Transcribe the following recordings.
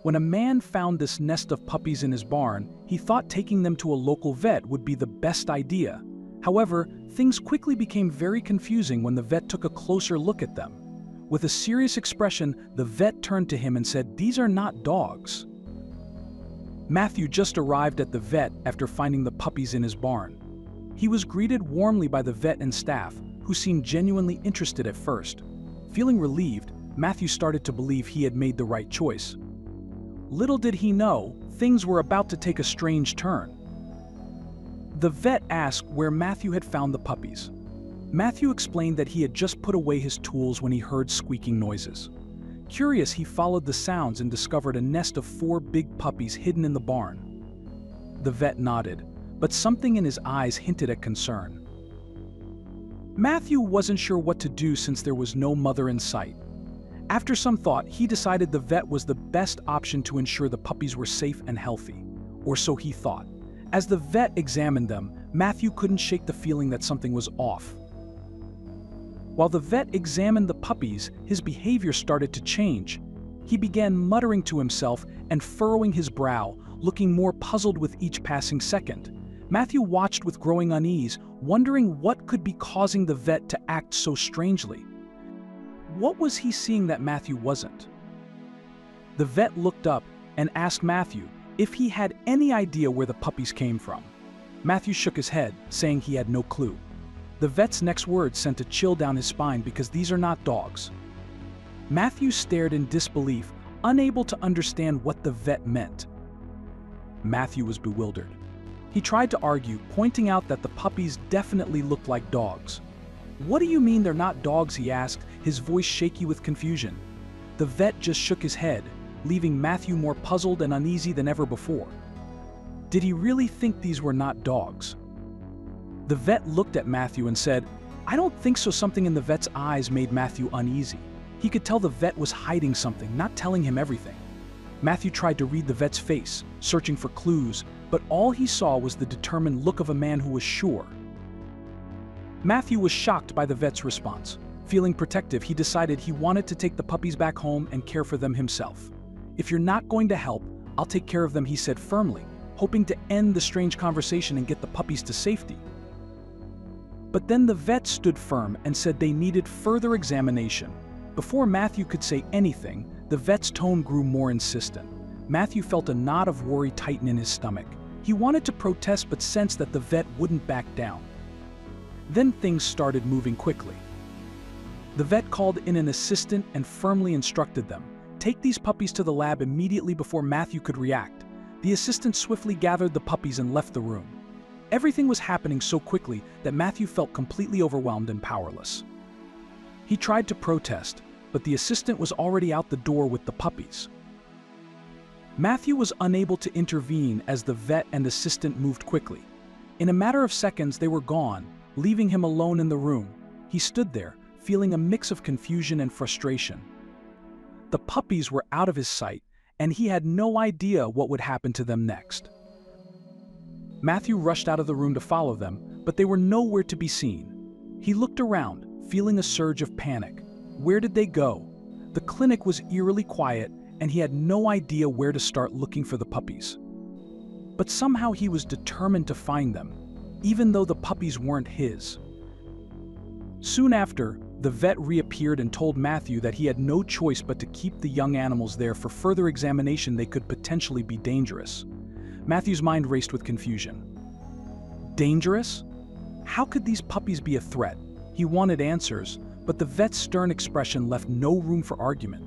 When a man found this nest of puppies in his barn, he thought taking them to a local vet would be the best idea. However, things quickly became very confusing when the vet took a closer look at them. With a serious expression, the vet turned to him and said, "These are not dogs." Matthew just arrived at the vet after finding the puppies in his barn. He was greeted warmly by the vet and staff, who seemed genuinely interested at first. Feeling relieved, Matthew started to believe he had made the right choice. Little did he know, things were about to take a strange turn. The vet asked where Matthew had found the puppies. Matthew explained that he had just put away his tools when he heard squeaking noises. Curious, he followed the sounds and discovered a nest of 4 big puppies hidden in the barn. The vet nodded, but something in his eyes hinted at concern. Matthew wasn't sure what to do since there was no mother in sight. After some thought, he decided the vet was the best option to ensure the puppies were safe and healthy. Or so he thought. As the vet examined them, Matthew couldn't shake the feeling that something was off. While the vet examined the puppies, his behavior started to change. He began muttering to himself and furrowing his brow, looking more puzzled with each passing second. Matthew watched with growing unease, wondering what could be causing the vet to act so strangely. What was he seeing that Matthew wasn't? The vet looked up and asked Matthew if he had any idea where the puppies came from. Matthew shook his head, saying he had no clue. The vet's next words sent a chill down his spine because these are not dogs. Matthew stared in disbelief, unable to understand what the vet meant. Matthew was bewildered. He tried to argue, pointing out that the puppies definitely looked like dogs. "What do you mean they're not dogs?" he asked, his voice shaky with confusion. The vet just shook his head, leaving Matthew more puzzled and uneasy than ever before. Did he really think these were not dogs? The vet looked at Matthew and said, "I don't think so." Something in the vet's eyes made Matthew uneasy. He could tell the vet was hiding something, not telling him everything. Matthew tried to read the vet's face, searching for clues, but all he saw was the determined look of a man who was sure. Matthew was shocked by the vet's response. Feeling protective, he decided he wanted to take the puppies back home and care for them himself. "If you're not going to help, I'll take care of them," he said firmly, hoping to end the strange conversation and get the puppies to safety. But then the vet stood firm and said they needed further examination. Before Matthew could say anything, the vet's tone grew more insistent. Matthew felt a knot of worry tighten in his stomach. He wanted to protest but sensed that the vet wouldn't back down. Then things started moving quickly. The vet called in an assistant and firmly instructed them, "Take these puppies to the lab immediately." Before Matthew could react, the assistant swiftly gathered the puppies and left the room. Everything was happening so quickly that Matthew felt completely overwhelmed and powerless. He tried to protest, but the assistant was already out the door with the puppies. Matthew was unable to intervene as the vet and assistant moved quickly. In a matter of seconds, they were gone, leaving him alone in the room. He stood there, feeling a mix of confusion and frustration. The puppies were out of his sight, and he had no idea what would happen to them next. Matthew rushed out of the room to follow them, but they were nowhere to be seen. He looked around, feeling a surge of panic. Where did they go? The clinic was eerily quiet, and he had no idea where to start looking for the puppies. But somehow he was determined to find them, even though the puppies weren't his. Soon after, the vet reappeared and told Matthew that he had no choice but to keep the young animals there for further examination. They could potentially be dangerous. Matthew's mind raced with confusion. Dangerous? How could these puppies be a threat? He wanted answers, but the vet's stern expression left no room for argument.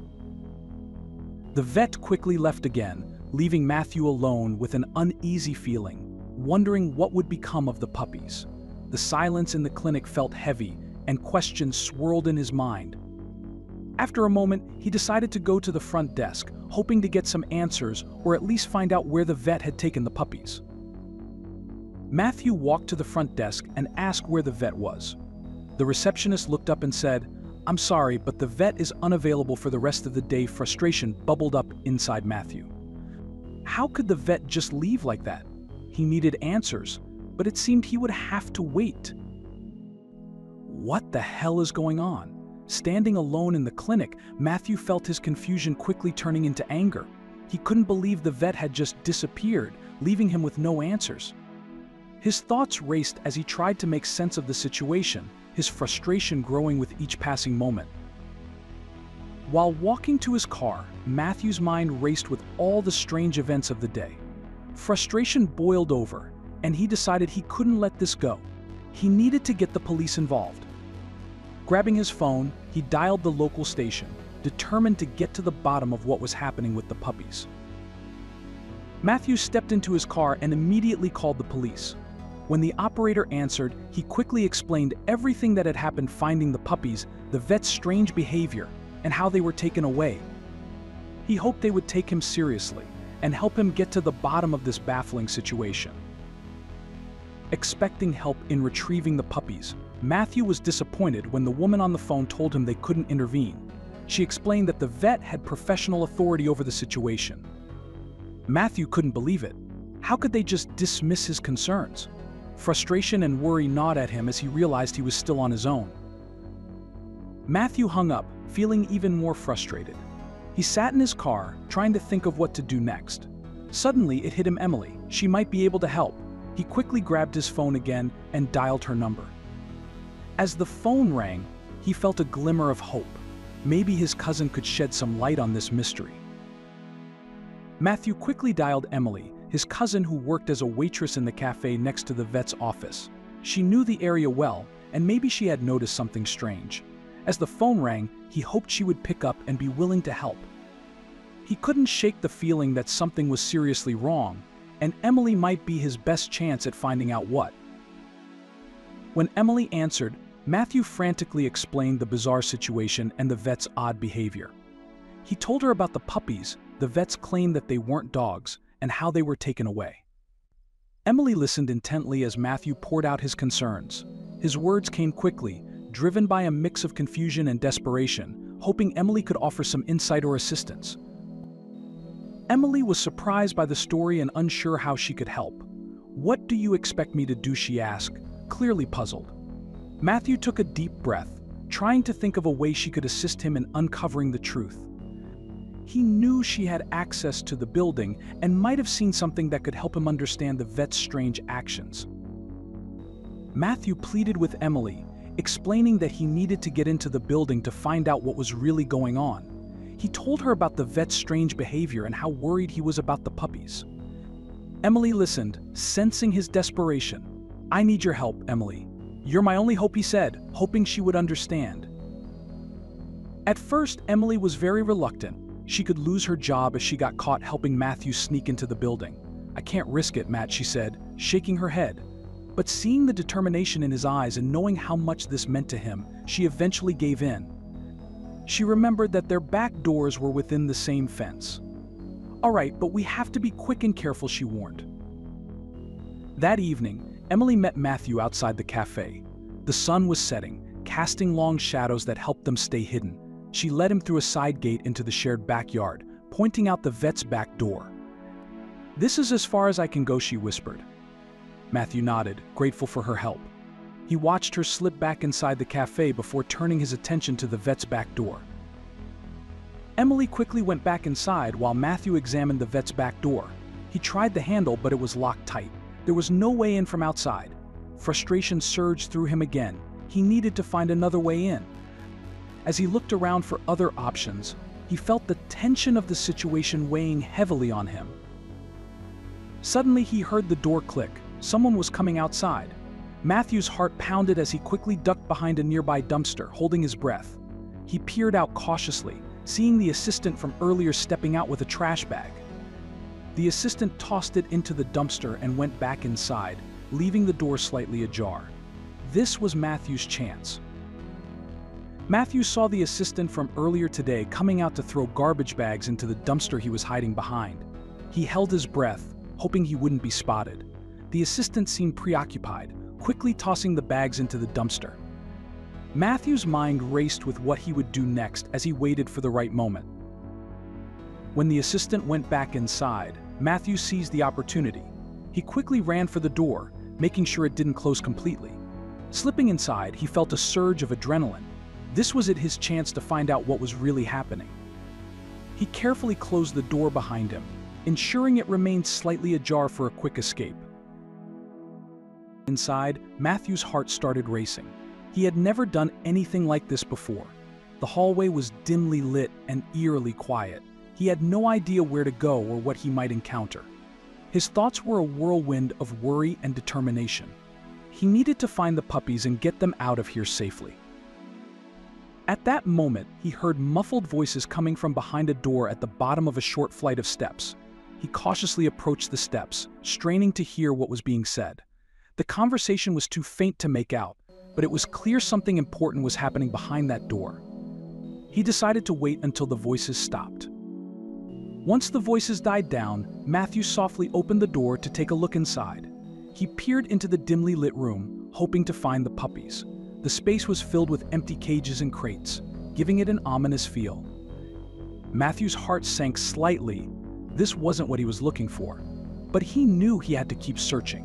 The vet quickly left again, leaving Matthew alone with an uneasy feeling, wondering what would become of the puppies. The silence in the clinic felt heavy, and questions swirled in his mind. After a moment, he decided to go to the front desk, hoping to get some answers or at least find out where the vet had taken the puppies. Matthew walked to the front desk and asked where the vet was. The receptionist looked up and said, "I'm sorry, but the vet is unavailable for the rest of the day." Frustration bubbled up inside Matthew. How could the vet just leave like that? He needed answers, but it seemed he would have to wait. What the hell is going on? Standing alone in the clinic, Matthew felt his confusion quickly turning into anger. He couldn't believe the vet had just disappeared, leaving him with no answers. His thoughts raced as he tried to make sense of the situation, his frustration growing with each passing moment. While walking to his car, Matthew's mind raced with all the strange events of the day. Frustration boiled over, and he decided he couldn't let this go. He needed to get the police involved. Grabbing his phone, he dialed the local station, determined to get to the bottom of what was happening with the puppies. Matthew stepped into his car and immediately called the police. When the operator answered, he quickly explained everything that had happened finding the puppies, the vet's strange behavior, and how they were taken away. He hoped they would take him seriously and help him get to the bottom of this baffling situation. Expecting help in retrieving the puppies, Matthew was disappointed when the woman on the phone told him they couldn't intervene. She explained that the vet had professional authority over the situation. Matthew couldn't believe it. How could they just dismiss his concerns? Frustration and worry gnawed at him as he realized he was still on his own. Matthew hung up, feeling even more frustrated. He sat in his car, trying to think of what to do next. Suddenly, it hit him Emily. She might be able to help. He quickly grabbed his phone again and dialed her number. As the phone rang, he felt a glimmer of hope. Maybe his cousin could shed some light on this mystery. Matthew quickly dialed Emily, his cousin who worked as a waitress in the cafe next to the vet's office. She knew the area well, and maybe she had noticed something strange. As the phone rang, he hoped she would pick up and be willing to help. He couldn't shake the feeling that something was seriously wrong, and Emily might be his best chance at finding out what. When Emily answered, Matthew frantically explained the bizarre situation and the vet's odd behavior. He told her about the puppies, the vet's claim that they weren't dogs, and how they were taken away. Emily listened intently as Matthew poured out his concerns. His words came quickly, driven by a mix of confusion and desperation, hoping Emily could offer some insight or assistance. Emily was surprised by the story and unsure how she could help. "What do you expect me to do?" she asked, clearly puzzled. Matthew took a deep breath, trying to think of a way she could assist him in uncovering the truth. He knew she had access to the building and might have seen something that could help him understand the vet's strange actions. Matthew pleaded with Emily, explaining that he needed to get into the building to find out what was really going on. He told her about the vet's strange behavior and how worried he was about the puppies. Emily listened, sensing his desperation. "I need your help, Emily. You're my only hope," he said, hoping she would understand. At first, Emily was very reluctant. She could lose her job if she got caught helping Matthew sneak into the building. "I can't risk it, Matt," she said, shaking her head. But seeing the determination in his eyes and knowing how much this meant to him, she eventually gave in. She remembered that their back doors were within the same fence. "All right, but we have to be quick and careful," she warned. That evening, Emily met Matthew outside the cafe. The sun was setting, casting long shadows that helped them stay hidden. She led him through a side gate into the shared backyard, pointing out the vet's back door. "This is as far as I can go," she whispered. Matthew nodded, grateful for her help. He watched her slip back inside the cafe before turning his attention to the vet's back door. Emily quickly went back inside while Matthew examined the vet's back door. He tried the handle, but it was locked tight. There was no way in from outside. Frustration surged through him again. He needed to find another way in. As he looked around for other options, he felt the tension of the situation weighing heavily on him. Suddenly, he heard the door click. Someone was coming outside. Matthew's heart pounded as he quickly ducked behind a nearby dumpster, holding his breath. He peered out cautiously, seeing the assistant from earlier stepping out with a trash bag. The assistant tossed it into the dumpster and went back inside, leaving the door slightly ajar. This was Matthew's chance. Matthew saw the assistant from earlier today coming out to throw garbage bags into the dumpster he was hiding behind. He held his breath, hoping he wouldn't be spotted. The assistant seemed preoccupied, quickly tossing the bags into the dumpster. Matthew's mind raced with what he would do next as he waited for the right moment. When the assistant went back inside, Matthew seized the opportunity. He quickly ran for the door, making sure it didn't close completely. Slipping inside, he felt a surge of adrenaline. This was his chance to find out what was really happening. He carefully closed the door behind him, ensuring it remained slightly ajar for a quick escape. Inside, Matthew's heart started racing. He had never done anything like this before. The hallway was dimly lit and eerily quiet. He had no idea where to go or what he might encounter. His thoughts were a whirlwind of worry and determination. He needed to find the puppies and get them out of here safely. At that moment, he heard muffled voices coming from behind a door at the bottom of a short flight of steps. He cautiously approached the steps, straining to hear what was being said. The conversation was too faint to make out, but it was clear something important was happening behind that door. He decided to wait until the voices stopped. Once the voices died down, Matthew softly opened the door to take a look inside. He peered into the dimly lit room, hoping to find the puppies. The space was filled with empty cages and crates, giving it an ominous feel. Matthew's heart sank slightly. This wasn't what he was looking for, but he knew he had to keep searching.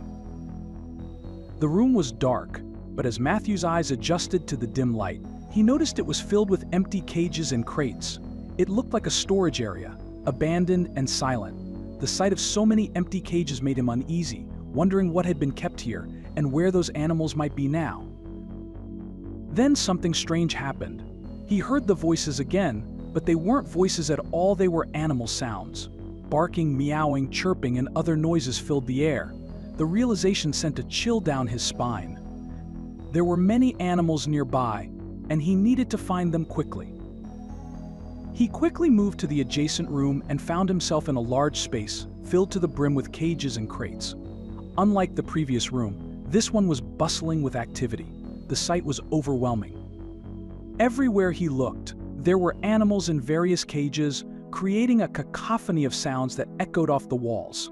The room was dark, but as Matthew's eyes adjusted to the dim light, he noticed it was filled with empty cages and crates. It looked like a storage area, abandoned and silent. The sight of so many empty cages made him uneasy, wondering what had been kept here and where those animals might be now. Then something strange happened. He heard the voices again, but they weren't voices at all, they were animal sounds. Barking, meowing, chirping, and other noises filled the air. The realization sent a chill down his spine. There were many animals nearby, and he needed to find them quickly. He quickly moved to the adjacent room and found himself in a large space, filled to the brim with cages and crates. Unlike the previous room, this one was bustling with activity. The sight was overwhelming. Everywhere he looked, there were animals in various cages, creating a cacophony of sounds that echoed off the walls.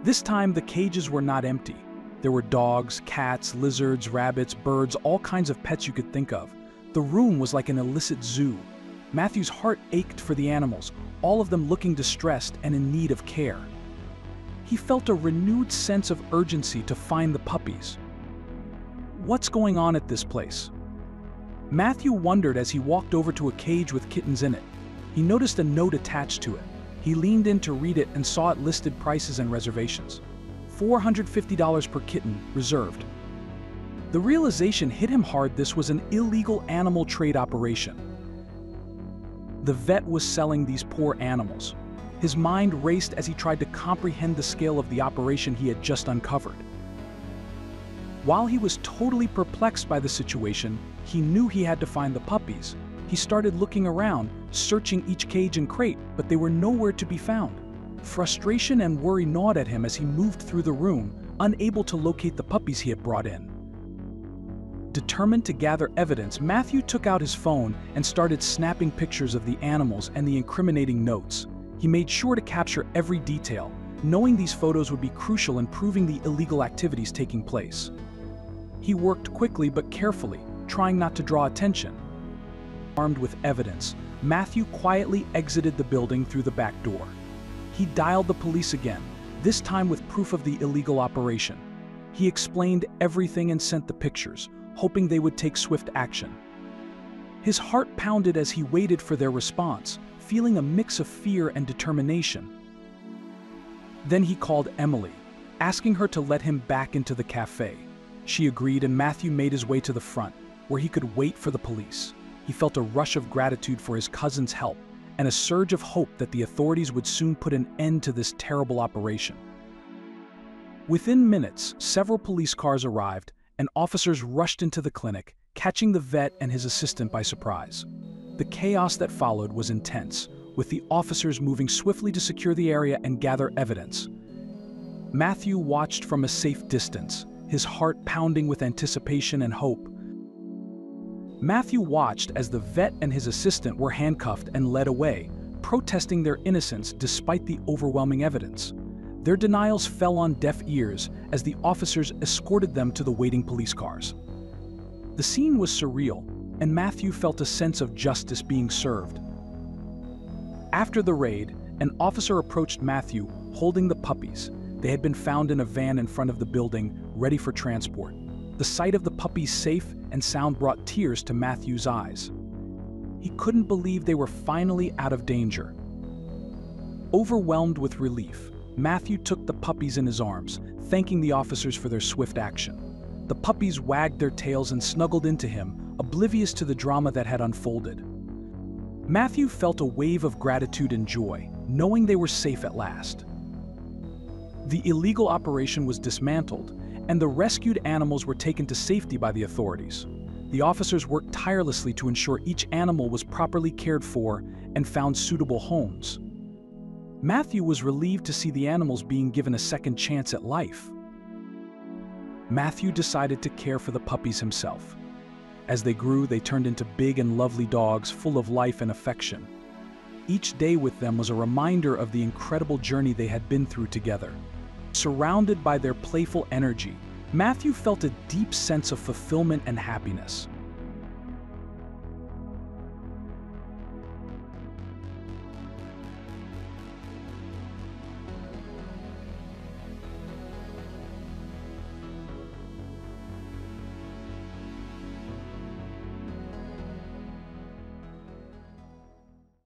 This time, the cages were not empty. There were dogs, cats, lizards, rabbits, birds, all kinds of pets you could think of. The room was like an illicit zoo. Matthew's heart ached for the animals, all of them looking distressed and in need of care. He felt a renewed sense of urgency to find the puppies. What's going on at this place? Matthew wondered as he walked over to a cage with kittens in it. He noticed a note attached to it. He leaned in to read it and saw it listed prices and reservations. $450 per kitten, reserved. The realization hit him hard. This was an illegal animal trade operation. The vet was selling these poor animals. His mind raced as he tried to comprehend the scale of the operation he had just uncovered. While he was totally perplexed by the situation, he knew he had to find the puppies. He started looking around, searching each cage and crate, but they were nowhere to be found. Frustration and worry gnawed at him as he moved through the room, unable to locate the puppies he had brought in. Determined to gather evidence, Matthew took out his phone and started snapping pictures of the animals and the incriminating notes. He made sure to capture every detail, knowing these photos would be crucial in proving the illegal activities taking place. He worked quickly but carefully, trying not to draw attention. Armed with evidence, Matthew quietly exited the building through the back door. He dialed the police again, this time with proof of the illegal operation. He explained everything and sent the pictures, hoping they would take swift action. His heart pounded as he waited for their response, feeling a mix of fear and determination. Then he called Emily, asking her to let him back into the cafe. She agreed, and Matthew made his way to the front, where he could wait for the police. He felt a rush of gratitude for his cousin's help and a surge of hope that the authorities would soon put an end to this terrible operation. Within minutes, several police cars arrived, and officers rushed into the clinic, catching the vet and his assistant by surprise. The chaos that followed was intense, with the officers moving swiftly to secure the area and gather evidence. Matthew watched from a safe distance, his heart pounding with anticipation and hope. Matthew watched as the vet and his assistant were handcuffed and led away, protesting their innocence despite the overwhelming evidence. Their denials fell on deaf ears as the officers escorted them to the waiting police cars. The scene was surreal, and Matthew felt a sense of justice being served. After the raid, an officer approached Matthew, holding the puppies. They had been found in a van in front of the building, ready for transport. The sight of the puppies safe and sound brought tears to Matthew's eyes. He couldn't believe they were finally out of danger. Overwhelmed with relief, Matthew took the puppies in his arms, thanking the officers for their swift action. The puppies wagged their tails and snuggled into him, oblivious to the drama that had unfolded. Matthew felt a wave of gratitude and joy, knowing they were safe at last. The illegal operation was dismantled, and the rescued animals were taken to safety by the authorities. The officers worked tirelessly to ensure each animal was properly cared for and found suitable homes. Matthew was relieved to see the animals being given a second chance at life. Matthew decided to care for the puppies himself. As they grew, they turned into big and lovely dogs full of life and affection. Each day with them was a reminder of the incredible journey they had been through together. Surrounded by their playful energy, Matthew felt a deep sense of fulfillment and happiness.